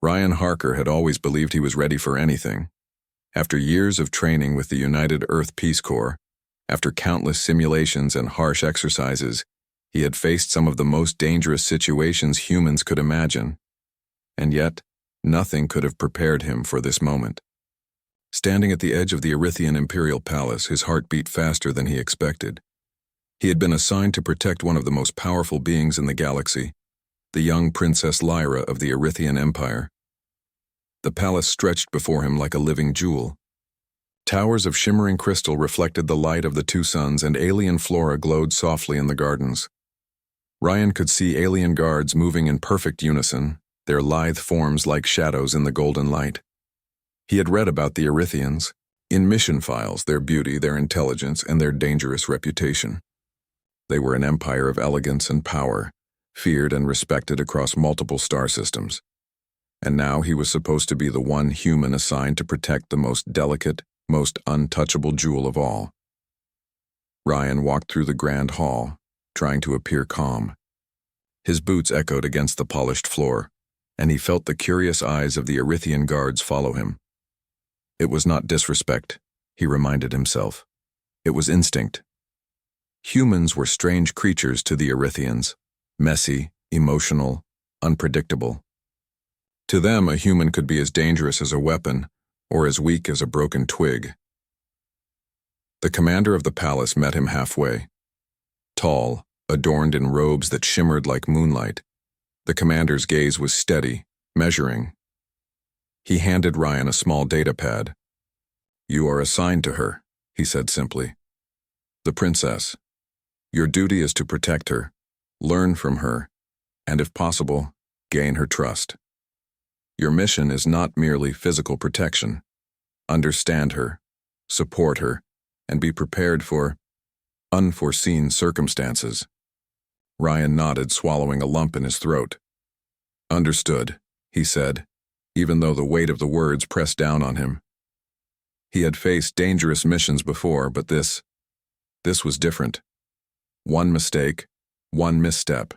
Ryan Harker had always believed he was ready for anything. After years of training with the United Earth Peace Corps, after countless simulations and harsh exercises, he had faced some of the most dangerous situations humans could imagine. And yet, nothing could have prepared him for this moment. Standing at the edge of the Erythian Imperial Palace, his heart beat faster than he expected. He had been assigned to protect one of the most powerful beings in the galaxy, the young Princess Lyra of the Erythian Empire. The palace stretched before him like a living jewel. Towers of shimmering crystal reflected the light of the two suns, and alien flora glowed softly in the gardens. Ryan could see alien guards moving in perfect unison, their lithe forms like shadows in the golden light. He had read about the Erythians, in mission files, their beauty, their intelligence, and their dangerous reputation. They were an empire of elegance and power, feared and respected across multiple star systems. And now he was supposed to be the one human assigned to protect the most delicate, most untouchable jewel of all. Ryan walked through the grand hall, trying to appear calm. His boots echoed against the polished floor, and he felt the curious eyes of the Erythian guards follow him. It was not disrespect, he reminded himself. It was instinct. Humans were strange creatures to the Erythians, messy, emotional, unpredictable. To them, a human could be as dangerous as a weapon, or as weak as a broken twig. The commander of the palace met him halfway. Tall, adorned in robes that shimmered like moonlight, the commander's gaze was steady, measuring. He handed Ryan a small data pad. "You are assigned to her," he said simply. "The princess. Your duty is to protect her, learn from her, and if possible, gain her trust. Your mission is not merely physical protection. Understand her, support her, and be prepared for unforeseen circumstances." Ryan nodded, swallowing a lump in his throat. "Understood," he said, even though the weight of the words pressed down on him. He had faced dangerous missions before, but this was different. One mistake, one misstep,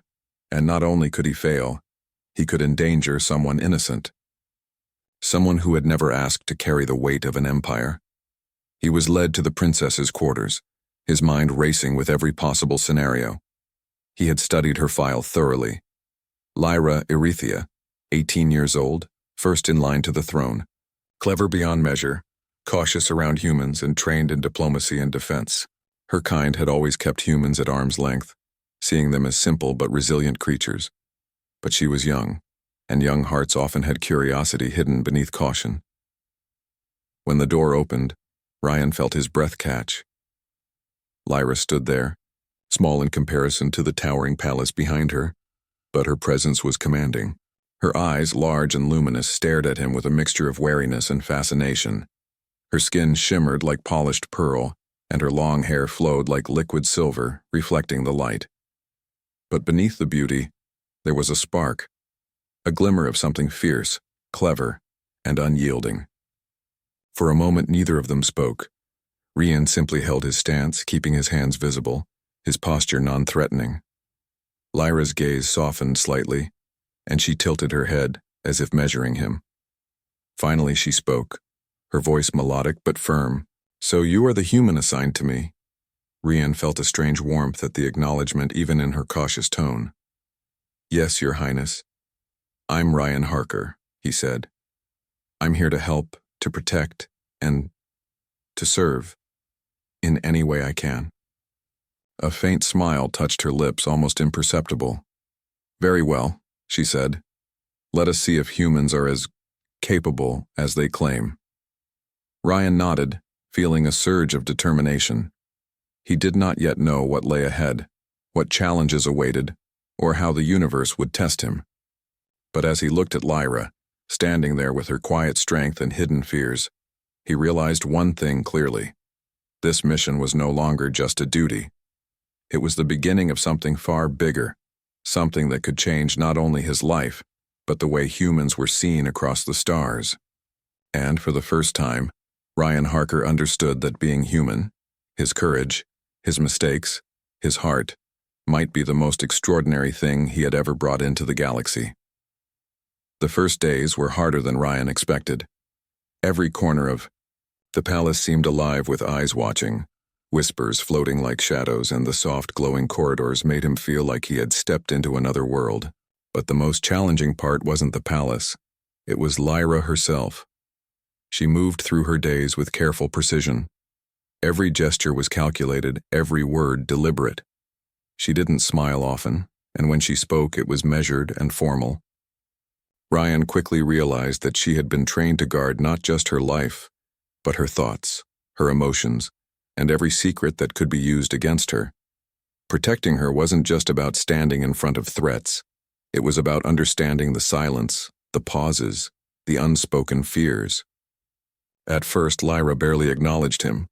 and not only could he fail, he could endanger someone innocent. Someone who had never asked to carry the weight of an empire. He was led to the princess's quarters, his mind racing with every possible scenario. He had studied her file thoroughly. Lyra Erythia, 18 years old, first in line to the throne, clever beyond measure, cautious around humans, and trained in diplomacy and defense. Her kind had always kept humans at arm's length, seeing them as simple but resilient creatures. But she was young, and young hearts often had curiosity hidden beneath caution. When the door opened, Ryan felt his breath catch. Lyra stood there, small in comparison to the towering palace behind her, but her presence was commanding. Her eyes, large and luminous, stared at him with a mixture of wariness and fascination. Her skin shimmered like polished pearl, and her long hair flowed like liquid silver, reflecting the light. But beneath the beauty, there was a spark, a glimmer of something fierce, clever, and unyielding. For a moment, neither of them spoke. Ryan simply held his stance, keeping his hands visible, his posture non-threatening. Lyra's gaze softened slightly, and she tilted her head, as if measuring him. Finally she spoke, her voice melodic but firm. "So you are the human assigned to me." Ryan felt a strange warmth at the acknowledgement, even in her cautious tone. "Yes, Your Highness. I'm Ryan Harker," he said. "I'm here to help, to protect, and to serve, in any way I can." A faint smile touched her lips, almost imperceptible. "Very well," she said. "Let us see if humans are as capable as they claim." Ryan nodded, feeling a surge of determination. He did not yet know what lay ahead, what challenges awaited, or how the universe would test him. But as he looked at Lyra, standing there with her quiet strength and hidden fears, he realized one thing clearly. This mission was no longer just a duty. It was the beginning of something far bigger, something that could change not only his life, but the way humans were seen across the stars. And for the first time, Ryan Harker understood that being human, his courage, his mistakes, his heart, might be the most extraordinary thing he had ever brought into the galaxy. The first days were harder than Ryan expected. Every corner of the palace seemed alive with eyes watching, whispers floating like shadows, and the soft glowing corridors made him feel like he had stepped into another world. But the most challenging part wasn't the palace. It was Lyra herself. She moved through her days with careful precision. Every gesture was calculated, every word deliberate. She didn't smile often, and when she spoke it was measured and formal. Ryan quickly realized that she had been trained to guard not just her life, but her thoughts, her emotions, and every secret that could be used against her. Protecting her wasn't just about standing in front of threats. It was about understanding the silence, the pauses, the unspoken fears. At first, Lyra barely acknowledged him.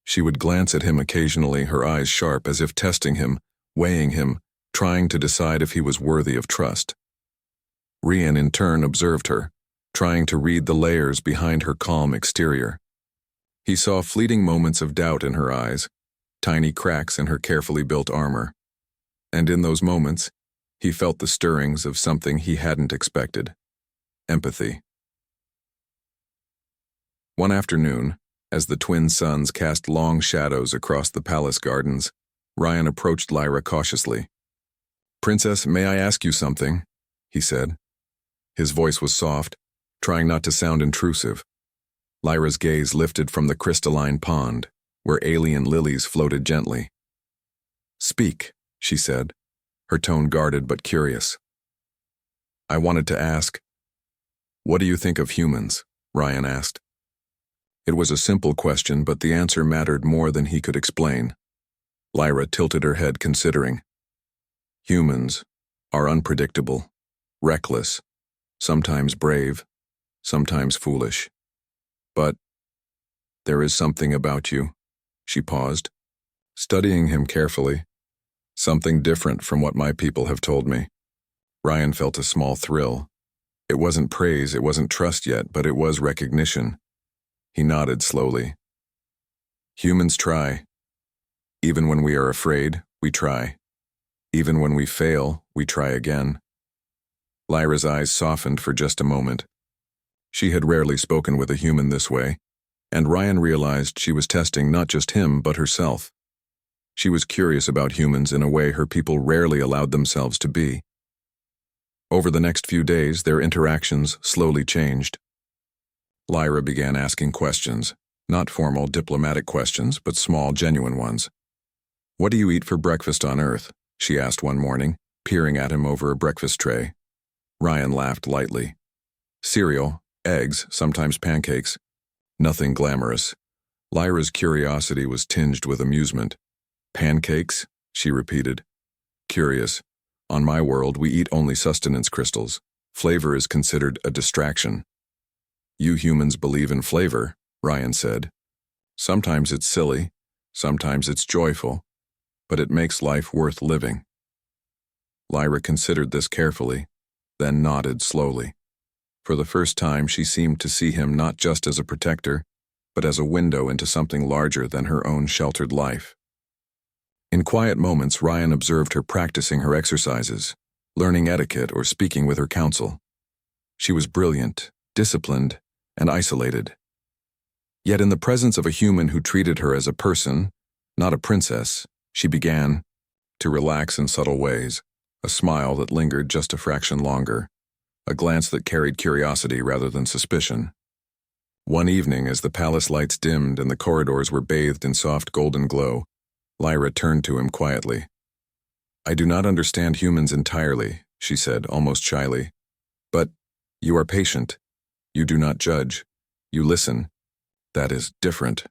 She would glance at him occasionally, her eyes sharp as if testing him, weighing him, trying to decide if he was worthy of trust. Ryan in turn observed her, trying to read the layers behind her calm exterior. He saw fleeting moments of doubt in her eyes, tiny cracks in her carefully built armor. And in those moments, he felt the stirrings of something he hadn't expected: empathy. One afternoon, as the twin suns cast long shadows across the palace gardens, Ryan approached Lyra cautiously. "Princess, may I ask you something?" he said. His voice was soft, trying not to sound intrusive. Lyra's gaze lifted from the crystalline pond, where alien lilies floated gently. "Speak," she said, her tone guarded but curious. "I wanted to ask, what do you think of humans?" Ryan asked. It was a simple question, but the answer mattered more than he could explain. Lyra tilted her head, considering. "Humans are unpredictable, reckless, sometimes brave, sometimes foolish. But there is something about you." She paused, studying him carefully. "Something different from what my people have told me." Ryan felt a small thrill. It wasn't praise, it wasn't trust yet, but it was recognition. He nodded slowly. "Humans try. Even when we are afraid, we try. Even when we fail, we try again." Lyra's eyes softened for just a moment. She had rarely spoken with a human this way, and Ryan realized she was testing not just him, but herself. She was curious about humans in a way her people rarely allowed themselves to be. Over the next few days, their interactions slowly changed. Lyra began asking questions, not formal diplomatic questions, but small, genuine ones. "What do you eat for breakfast on Earth?" she asked one morning, peering at him over a breakfast tray. Ryan laughed lightly. "Cereal, eggs, sometimes pancakes. Nothing glamorous." Lyra's curiosity was tinged with amusement. "Pancakes?" she repeated. "Curious. On my world, we eat only sustenance crystals. Flavor is considered a distraction." "You humans believe in flavor," Ryan said. "Sometimes it's silly, sometimes it's joyful, but it makes life worth living." Lyra considered this carefully, then nodded slowly. For the first time, she seemed to see him not just as a protector, but as a window into something larger than her own sheltered life. In quiet moments, Ryan observed her practicing her exercises, learning etiquette or speaking with her council. She was brilliant, disciplined, and isolated. Yet in the presence of a human who treated her as a person, not a princess, she began to relax in subtle ways, a smile that lingered just a fraction longer, a glance that carried curiosity rather than suspicion. One evening, as the palace lights dimmed and the corridors were bathed in soft golden glow, Lyra turned to him quietly. "I do not understand humans entirely," she said, almost shyly. "But you are patient. You do not judge. You listen. That is different."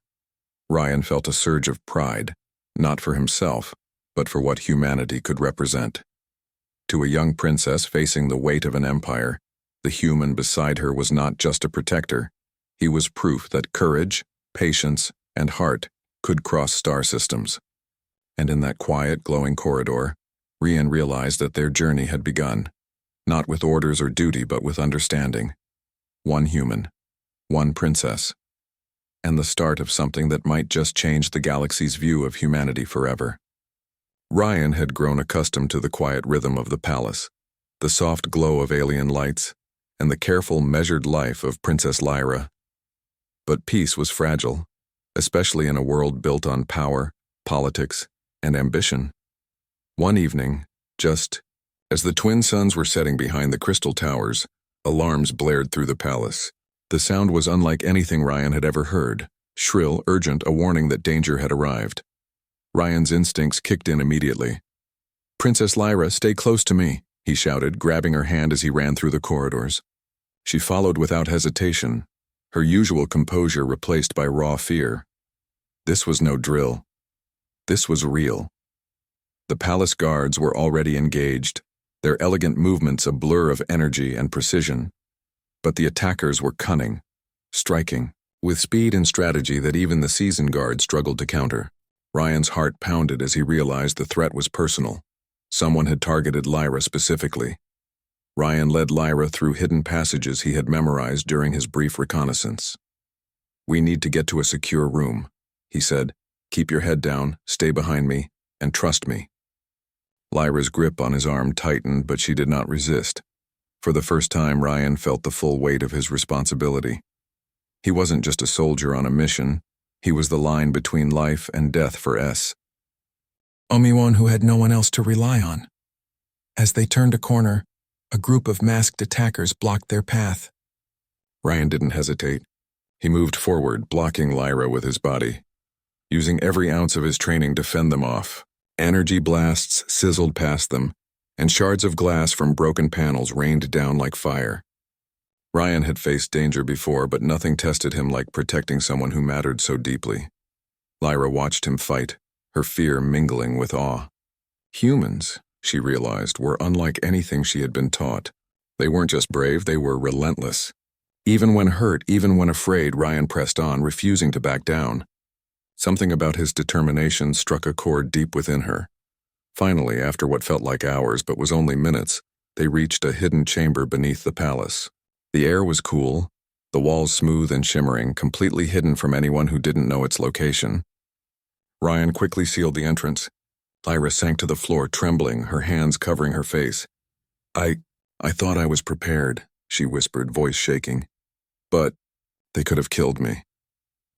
Ryan felt a surge of pride, not for himself, but for what humanity could represent. To a young princess facing the weight of an empire, the human beside her was not just a protector. He was proof that courage, patience, and heart could cross star systems. And in that quiet, glowing corridor, Ryan realized that their journey had begun, not with orders or duty, but with understanding. One human, one princess, and the start of something that might just change the galaxy's view of humanity forever. Ryan had grown accustomed to the quiet rhythm of the palace, the soft glow of alien lights, and the careful, measured life of Princess Lyra. But peace was fragile, especially in a world built on power, politics, and ambition. One evening, just as the twin suns were setting behind the crystal towers, alarms blared through the palace. The sound was unlike anything Ryan had ever heard, shrill, urgent, a warning that danger had arrived. Ryan's instincts kicked in immediately. "Princess Lyra, stay close to me," he shouted, grabbing her hand as he ran through the corridors. She followed without hesitation, her usual composure replaced by raw fear. This was no drill. This was real. The palace guards were already engaged, their elegant movements a blur of energy and precision. But the attackers were cunning, striking, with speed and strategy that even the seasoned guard struggled to counter. Ryan's heart pounded as he realized the threat was personal. Someone had targeted Lyra specifically. Ryan led Lyra through hidden passages he had memorized during his brief reconnaissance. "We need to get to a secure room," he said. "Keep your head down, stay behind me, and trust me." Lyra's grip on his arm tightened, but she did not resist. For the first time, Ryan felt the full weight of his responsibility. He wasn't just a soldier on a mission, he was the line between life and death for S. One who had no one else to rely on. As they turned a corner, a group of masked attackers blocked their path. Ryan didn't hesitate. He moved forward, blocking Lyra with his body, using every ounce of his training to fend them off. Energy blasts sizzled past them, and shards of glass from broken panels rained down like fire. Ryan had faced danger before, but nothing tested him like protecting someone who mattered so deeply. Lyra watched him fight, her fear mingling with awe. Humans, she realized, were unlike anything she had been taught. They weren't just brave, they were relentless. Even when hurt, even when afraid, Ryan pressed on, refusing to back down. Something about his determination struck a chord deep within her. Finally, after what felt like hours but was only minutes, they reached a hidden chamber beneath the palace. The air was cool, the walls smooth and shimmering, completely hidden from anyone who didn't know its location. Ryan quickly sealed the entrance. Lyra sank to the floor, trembling, her hands covering her face. I thought I was prepared," she whispered, voice shaking. "But they could have killed me."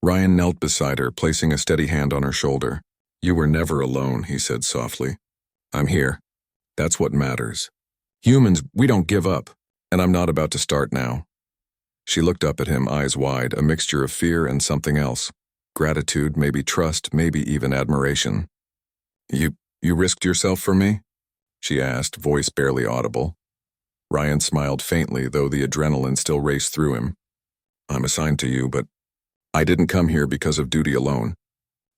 Ryan knelt beside her, placing a steady hand on her shoulder. "You were never alone," he said softly. "I'm here. That's what matters. Humans, we don't give up, and I'm not about to start now." She looked up at him, eyes wide, a mixture of fear and something else. Gratitude, maybe trust, maybe even admiration. You risked yourself for me?" she asked, voice barely audible. Ryan smiled faintly, though the adrenaline still raced through him. "I'm assigned to you, but I didn't come here because of duty alone.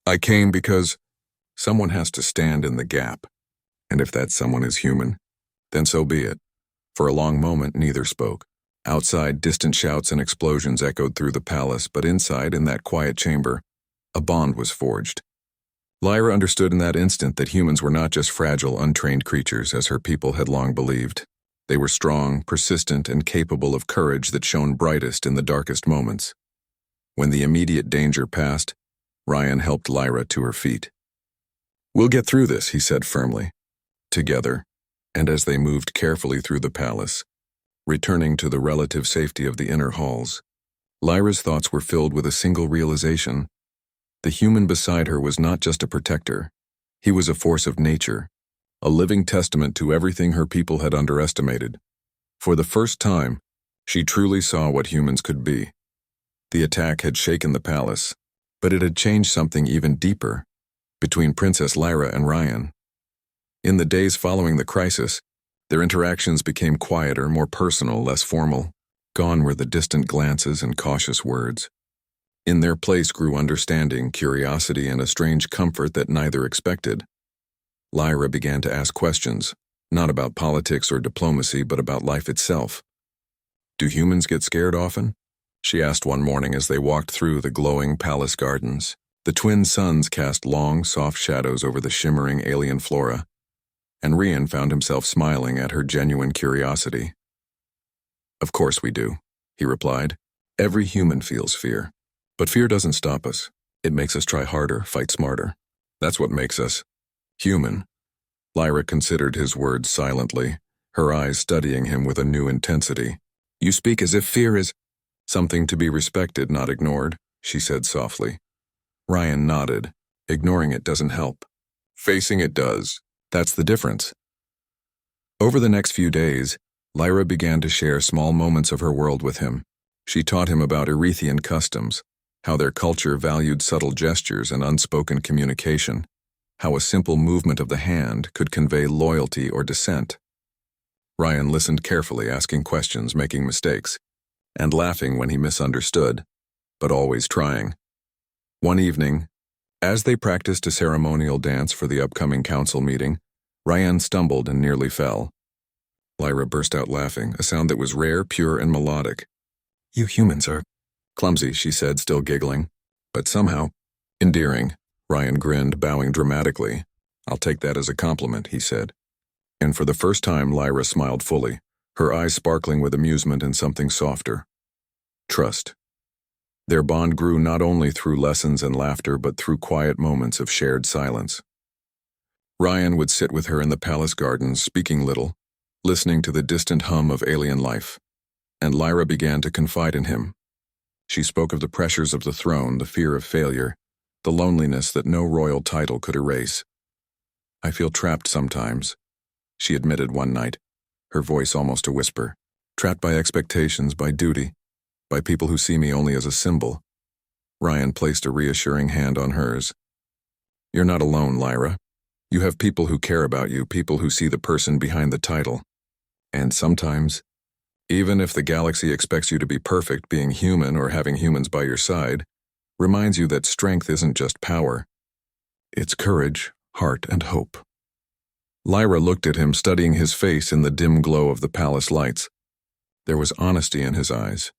I came because someone has to stand in the gap. And if that someone is human, then so be it." For a long moment, neither spoke. Outside, distant shouts and explosions echoed through the palace, but inside, in that quiet chamber, a bond was forged. Lyra understood in that instant that humans were not just fragile, untrained creatures, as her people had long believed. They were strong, persistent, and capable of courage that shone brightest in the darkest moments. When the immediate danger passed, Ryan helped Lyra to her feet. "We'll get through this," he said firmly. Together, and as they moved carefully through the palace, returning to the relative safety of the inner halls, Lyra's thoughts were filled with a single realization. The human beside her was not just a protector. He was a force of nature, a living testament to everything her people had underestimated. For the first time, she truly saw what humans could be. The attack had shaken the palace, but it had changed something even deeper between Princess Lyra and Ryan. In the days following the crisis, their interactions became quieter, more personal, less formal. Gone were the distant glances and cautious words. In their place grew understanding, curiosity, and a strange comfort that neither expected. Lyra began to ask questions, not about politics or diplomacy, but about life itself. "Do humans get scared often?" she asked one morning as they walked through the glowing palace gardens. The twin suns cast long, soft shadows over the shimmering alien flora, and Ryan found himself smiling at her genuine curiosity. "Of course we do," he replied. "Every human feels fear. But fear doesn't stop us. It makes us try harder, fight smarter. That's what makes us human." Lyra considered his words silently, her eyes studying him with a new intensity. You speak as if fear is something to be respected, not ignored, she said softly. Ryan nodded. Ignoring it doesn't help. Facing it does. That's the difference. Over the next few days, Lyra began to share small moments of her world with him. She taught him about Erethian customs, how their culture valued subtle gestures and unspoken communication, how a simple movement of the hand could convey loyalty or dissent. Ryan listened carefully, asking questions, making mistakes, and laughing when he misunderstood, but always trying. One evening, as they practiced a ceremonial dance for the upcoming council meeting, Ryan stumbled and nearly fell. Lyra burst out laughing, a sound that was rare, pure, and melodic. You humans are clumsy, she said, still giggling, but somehow endearing. Ryan grinned, bowing dramatically. I'll take that as a compliment, he said. And for the first time, Lyra smiled fully, her eyes sparkling with amusement and something softer. Trust. Their bond grew not only through lessons and laughter, but through quiet moments of shared silence. Ryan would sit with her in the palace gardens, speaking little, listening to the distant hum of alien life, and Lyra began to confide in him. She spoke of the pressures of the throne, the fear of failure, the loneliness that no royal title could erase. I feel trapped sometimes, she admitted one night, her voice almost a whisper. Trapped by expectations, by duty, by people who see me only as a symbol. Ryan placed a reassuring hand on hers. You're not alone, Lyra. You have people who care about you, people who see the person behind the title. And sometimes, even if the galaxy expects you to be perfect, being human or having humans by your side reminds you that strength isn't just power. It's courage, heart, and hope. Lyra looked at him, studying his face in the dim glow of the palace lights. There was honesty in his eyes,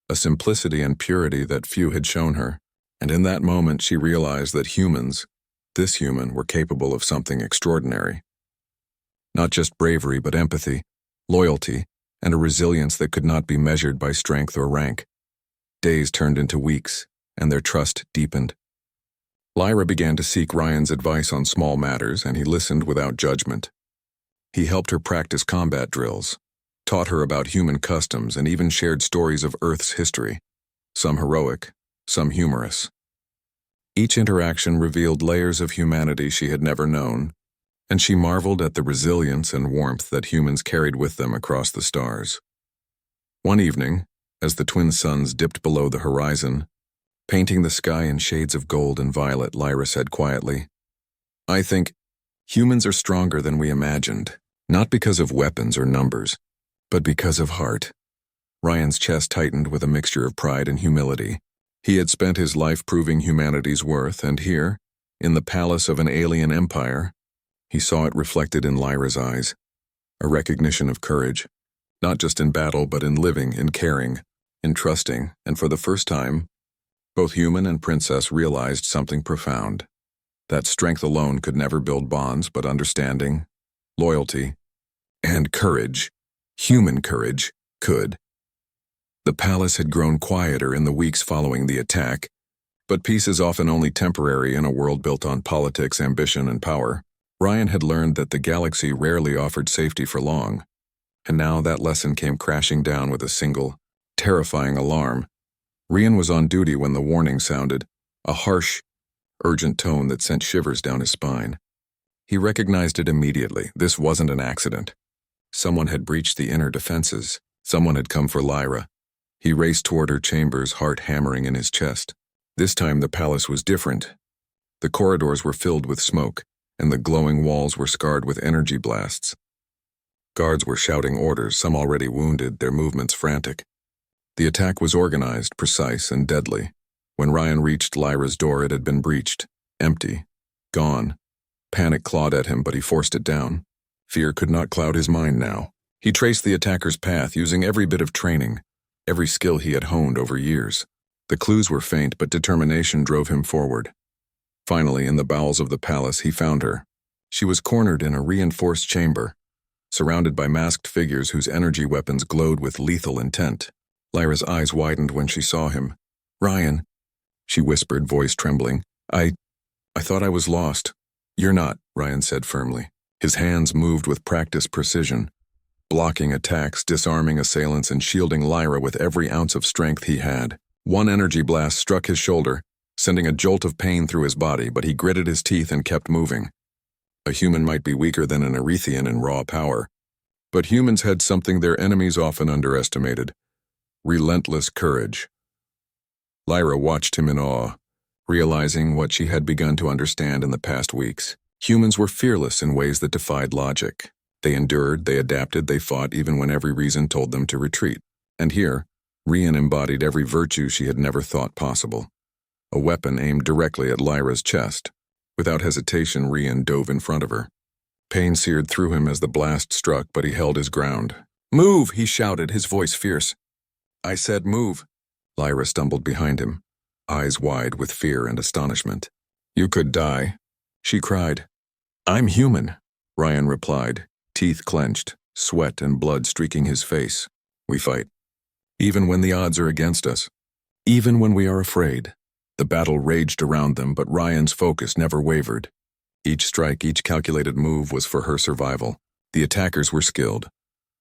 a simplicity and purity that few had shown her, and in that moment she realized that humans, this human, were capable of something extraordinary. Not just bravery, but empathy, loyalty, and a resilience that could not be measured by strength or rank. Days turned into weeks, and their trust deepened. Lyra began to seek Ryan's advice on small matters, and he listened without judgment. He helped her practice combat drills, taught her about human customs, and even shared stories of Earth's history, some heroic, some humorous. Each interaction revealed layers of humanity she had never known, and she marveled at the resilience and warmth that humans carried with them across the stars. One evening, as the twin suns dipped below the horizon, painting the sky in shades of gold and violet, Lyra said quietly, I think humans are stronger than we imagined, not because of weapons or numbers, but because of heart. Ryan's chest tightened with a mixture of pride and humility. He had spent his life proving humanity's worth, and here, in the palace of an alien empire, he saw it reflected in Lyra's eyes, a recognition of courage, not just in battle but in living, in caring, in trusting, and for the first time, both human and princess realized something profound. That strength alone could never build bonds, but understanding, loyalty, and courage, human courage, could. The palace had grown quieter in the weeks following the attack, but peace is often only temporary in a world built on politics, ambition, and power. Ryan had learned that the galaxy rarely offered safety for long, and now that lesson came crashing down with a single, terrifying alarm. Rian was on duty when the warning sounded, a harsh, urgent tone that sent shivers down his spine. He recognized it immediately. This wasn't an accident. Someone had breached the inner defenses. Someone had come for Lyra. He raced toward her chambers, heart hammering in his chest. This time the palace was different. The corridors were filled with smoke, and the glowing walls were scarred with energy blasts. Guards were shouting orders, some already wounded, their movements frantic. The attack was organized, precise, and deadly. When Ryan reached Lyra's door, it had been breached, empty, gone. Panic clawed at him, but he forced it down. Fear could not cloud his mind now. He traced the attacker's path, using every bit of training, every skill he had honed over years. The clues were faint, but determination drove him forward. Finally, in the bowels of the palace, he found her. She was cornered in a reinforced chamber, surrounded by masked figures whose energy weapons glowed with lethal intent. Lyra's eyes widened when she saw him. Ryan, she whispered, voice trembling. I thought I was lost. You're not, Ryan said firmly. His hands moved with practiced precision. blocking attacks, disarming assailants, and shielding Lyra with every ounce of strength he had. One energy blast struck his shoulder, sending a jolt of pain through his body, but he gritted his teeth and kept moving. A human might be weaker than an Erethian in raw power, but humans had something their enemies often underestimated: relentless courage. Lyra watched him in awe, realizing what she had begun to understand in the past weeks. Humans were fearless in ways that defied logic. They endured, they adapted, they fought even when every reason told them to retreat. And here, Rian embodied every virtue she had never thought possible. A weapon aimed directly at Lyra's chest. Without hesitation, Rian dove in front of her. Pain seared through him as the blast struck, but he held his ground. "Move!" he shouted, his voice fierce. "I said move." Lyra stumbled behind him, eyes wide with fear and astonishment. "You could die," she cried. "I'm human," Ryan replied, teeth clenched, sweat and blood streaking his face. "We fight. Even when the odds are against us. Even when we are afraid." The battle raged around them, but Ryan's focus never wavered. Each strike, each calculated move was for her survival. The attackers were skilled,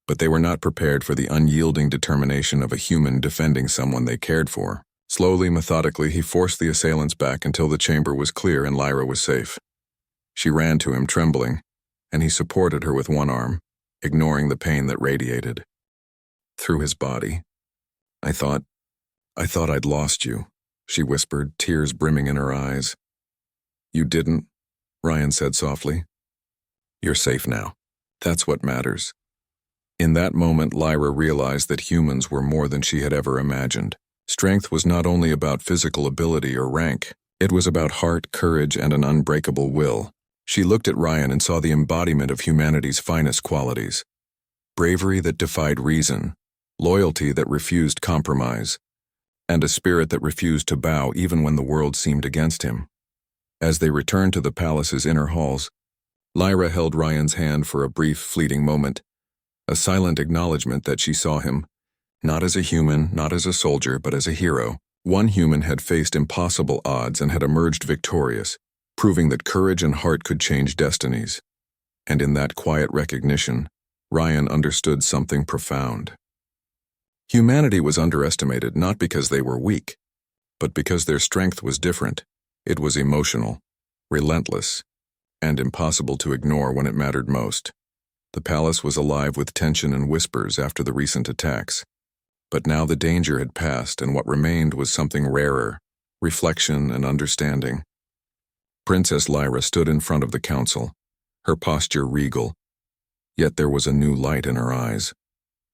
but they were not prepared for the unyielding determination of a human defending someone they cared for. Slowly, methodically, he forced the assailants back until the chamber was clear and Lyra was safe. She ran to him, trembling, and he supported her with one arm, ignoring the pain that radiated through his body. I thought I'd lost you," she whispered, tears brimming in her eyes. "You didn't," Ryan said softly. "You're safe now. That's what matters." In that moment, Lyra realized that humans were more than she had ever imagined. Strength was not only about physical ability or rank, it was about heart, courage, and an unbreakable will. She looked at Ryan and saw the embodiment of humanity's finest qualities: bravery that defied reason, loyalty that refused compromise, and a spirit that refused to bow even when the world seemed against him. As they returned to the palace's inner halls, Lyra held Ryan's hand for a brief, fleeting moment, a silent acknowledgement that she saw him, not as a human, not as a soldier, but as a hero. One human had faced impossible odds and had emerged victorious, proving that courage and heart could change destinies. And in that quiet recognition, Ryan understood something profound. Humanity was underestimated not because they were weak, but because their strength was different. It was emotional, relentless, and impossible to ignore when it mattered most. The palace was alive with tension and whispers after the recent attacks. But now the danger had passed, and what remained was something rarer: reflection and understanding. Princess Lyra stood in front of the council, her posture regal, yet there was a new light in her eyes,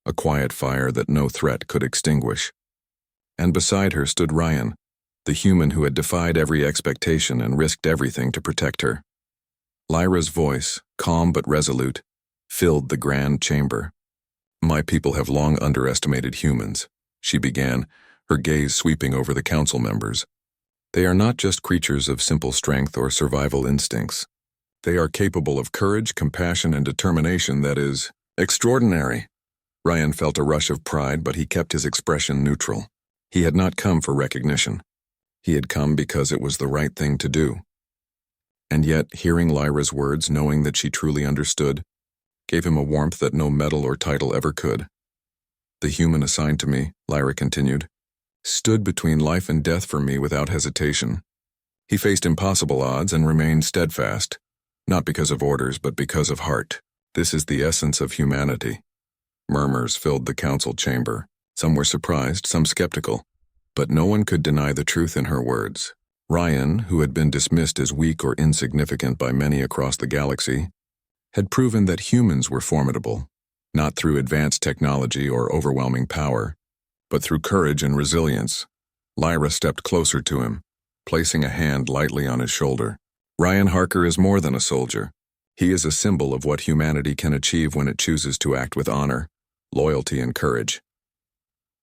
a quiet fire that no threat could extinguish. And beside her stood Ryan, the human who had defied every expectation and risked everything to protect her. Lyra's voice, calm but resolute, filled the grand chamber. "My people have long underestimated humans," she began, her gaze sweeping over the council members. "They are not just creatures of simple strength or survival instincts. They are capable of courage, compassion, and determination that is extraordinary." Ryan felt a rush of pride, but he kept his expression neutral. He had not come for recognition. He had come because it was the right thing to do. And yet, hearing Lyra's words, knowing that she truly understood, gave him a warmth that no medal or title ever could. "The human assigned to me," Lyra continued, "stood between life and death for me without hesitation. He faced impossible odds and remained steadfast, not because of orders, but because of heart. This is the essence of humanity." Murmurs filled the council chamber. Some were surprised, some skeptical, but no one could deny the truth in her words. Ryan, who had been dismissed as weak or insignificant by many across the galaxy, had proven that humans were formidable, not through advanced technology or overwhelming power, but through courage and resilience. Lyra stepped closer to him, placing a hand lightly on his shoulder. "Ryan Harker is more than a soldier. He is a symbol of what humanity can achieve when it chooses to act with honor, loyalty, and courage."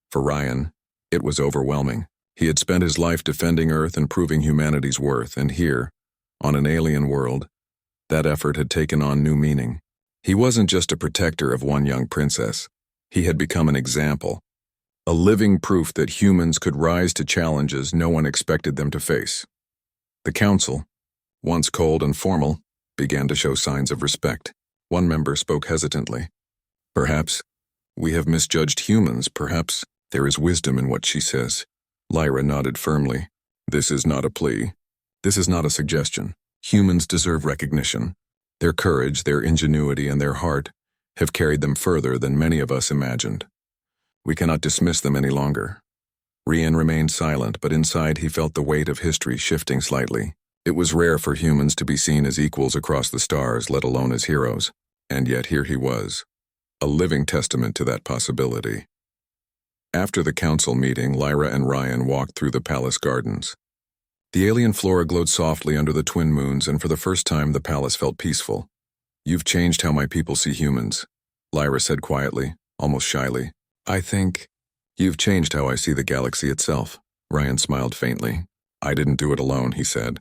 For Ryan, it was overwhelming. He had spent his life defending Earth and proving humanity's worth, and here, on an alien world, that effort had taken on new meaning. He wasn't just a protector of one young princess. He had become an example, a living proof that humans could rise to challenges no one expected them to face. The council, once cold and formal, began to show signs of respect. One member spoke hesitantly. Perhaps we have misjudged humans. Perhaps there is wisdom in what she says. Lyra nodded firmly. This is not a plea. This is not a suggestion. Humans deserve recognition. Their courage, their ingenuity, and their heart have carried them further than many of us imagined. We cannot dismiss them any longer. Rian remained silent, but inside he felt the weight of history shifting slightly. It was rare for humans to be seen as equals across the stars, let alone as heroes. And yet here he was, a living testament to that possibility. After the council meeting, Lyra and Ryan walked through the palace gardens. The alien flora glowed softly under the twin moons, and for the first time the palace felt peaceful. You've changed how my people see humans, Lyra said quietly, almost shyly. I think you've changed how I see the galaxy itself. Ryan smiled faintly. I didn't do it alone, he said.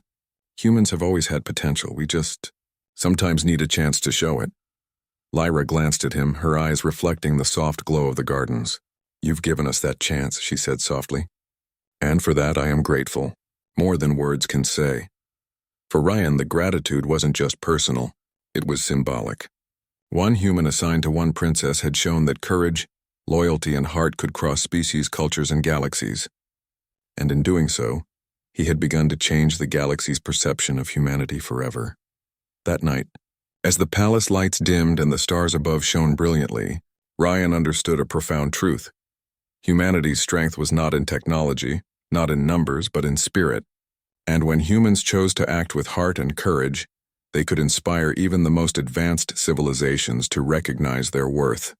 Humans have always had potential. We just sometimes need a chance to show it. Lyra glanced at him, her eyes reflecting the soft glow of the gardens. You've given us that chance, she said softly. And for that I am grateful, more than words can say. For Ryan, the gratitude wasn't just personal, it was symbolic. One human assigned to one princess had shown that courage, loyalty, and heart could cross species, cultures, and galaxies. And in doing so, he had begun to change the galaxy's perception of humanity forever. That night, as the palace lights dimmed and the stars above shone brilliantly, Ryan understood a profound truth. Humanity's strength was not in technology, not in numbers, but in spirit. And when humans chose to act with heart and courage, they could inspire even the most advanced civilizations to recognize their worth.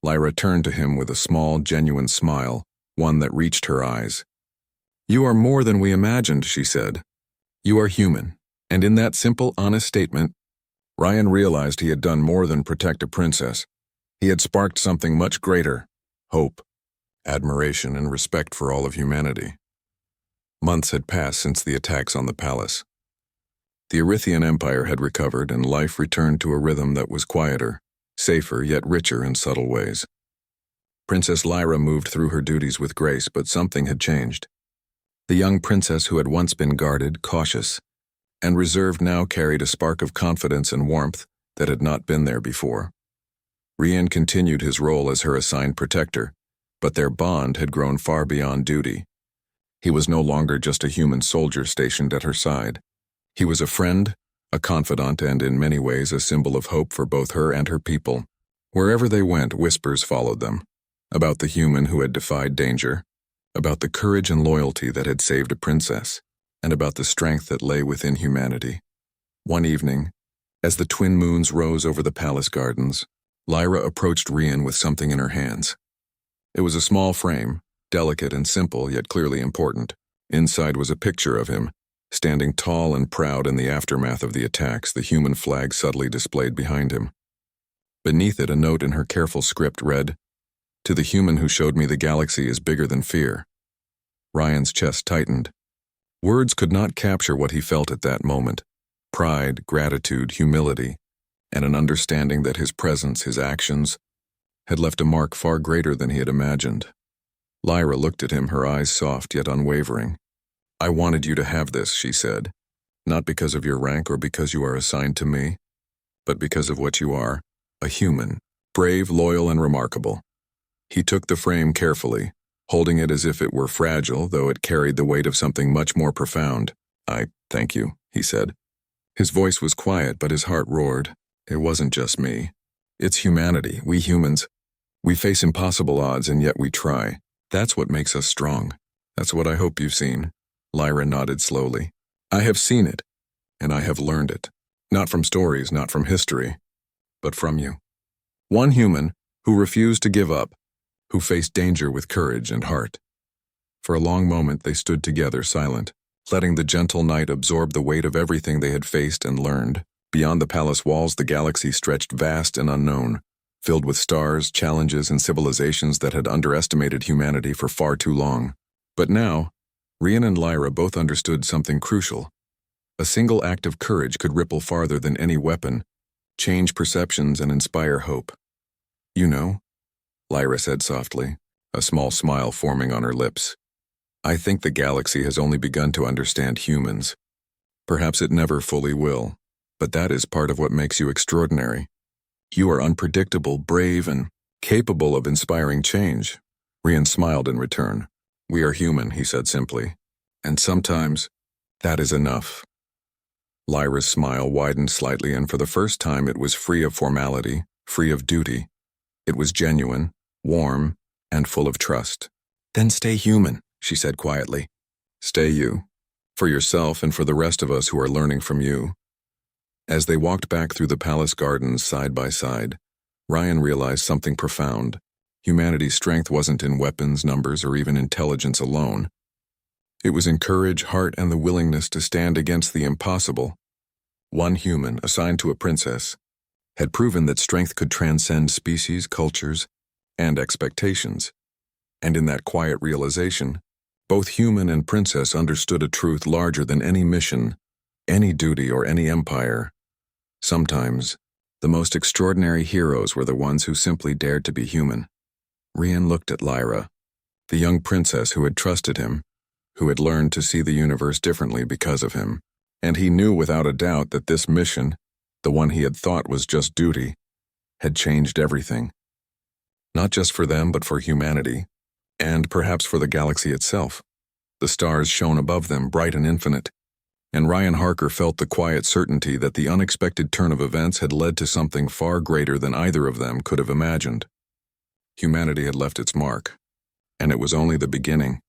Lyra turned to him with a small, genuine smile, one that reached her eyes. You are more than we imagined, she said. You are human. And in that simple, honest statement, Ryan realized he had done more than protect a princess. He had sparked something much greater: hope, admiration, and respect for all of humanity. Months had passed since the attacks on the palace. The Erythian Empire had recovered, and life returned to a rhythm that was quieter, safer, yet richer in subtle ways. Princess Lyra moved through her duties with grace, but something had changed. The young princess who had once been guarded, cautious, and reserved now carried a spark of confidence and warmth that had not been there before. Rian continued his role as her assigned protector, but their bond had grown far beyond duty. He was no longer just a human soldier stationed at her side. He was a friend, a confidant, and in many ways a symbol of hope for both her and her people. Wherever they went, whispers followed them, about the human who had defied danger, about the courage and loyalty that had saved a princess, and about the strength that lay within humanity. One evening, as the twin moons rose over the palace gardens, Lyra approached Rian with something in her hands. It was a small frame, delicate and simple, yet clearly important. Inside was a picture of him, standing tall and proud in the aftermath of the attacks, the human flag subtly displayed behind him. Beneath it, a note in her careful script read, "To the human who showed me the galaxy is bigger than fear." Ryan's chest tightened. Words could not capture what he felt at that moment: pride, gratitude, humility, and an understanding that his presence, his actions, had left a mark far greater than he had imagined. Lyra looked at him, her eyes soft yet unwavering. I wanted you to have this, she said, not because of your rank or because you are assigned to me, but because of what you are, a human, brave, loyal, and remarkable. He took the frame carefully, holding it as if it were fragile, though it carried the weight of something much more profound. I thank you, he said. His voice was quiet, but his heart roared. It wasn't just me. It's humanity, we humans. We face impossible odds, and yet we try. That's what makes us strong. That's what I hope you've seen. Lyra nodded slowly. I have seen it, and I have learned it. Not from stories, not from history, but from you. One human who refused to give up, who faced danger with courage and heart. For a long moment they stood together, silent, letting the gentle night absorb the weight of everything they had faced and learned. Beyond the palace walls, the galaxy stretched vast and unknown, filled with stars, challenges, and civilizations that had underestimated humanity for far too long. But now, Rian and Lyra both understood something crucial. A single act of courage could ripple farther than any weapon, change perceptions, and inspire hope. You know, Lyra said softly, a small smile forming on her lips. I think the galaxy has only begun to understand humans. Perhaps it never fully will, but that is part of what makes you extraordinary. You are unpredictable, brave, and capable of inspiring change." Rian smiled in return. "We are human," he said simply. "And sometimes, that is enough." Lyra's smile widened slightly, and for the first time it was free of formality, free of duty. It was genuine, warm, and full of trust. "Then stay human," she said quietly. "Stay you. For yourself and for the rest of us who are learning from you." As they walked back through the palace gardens side by side, Ryan realized something profound. Humanity's strength wasn't in weapons, numbers, or even intelligence alone. It was in courage, heart, and the willingness to stand against the impossible. One human, assigned to a princess, had proven that strength could transcend species, cultures, and expectations. And in that quiet realization, both human and princess understood a truth larger than any mission, any duty, or any empire. Sometimes, the most extraordinary heroes were the ones who simply dared to be human. Rian looked at Lyra, the young princess who had trusted him, who had learned to see the universe differently because of him. And he knew without a doubt that this mission, the one he had thought was just duty, had changed everything. Not just for them, but for humanity, and perhaps for the galaxy itself. The stars shone above them, bright and infinite, and Ryan Harker felt the quiet certainty that the unexpected turn of events had led to something far greater than either of them could have imagined. Humanity had left its mark, and it was only the beginning.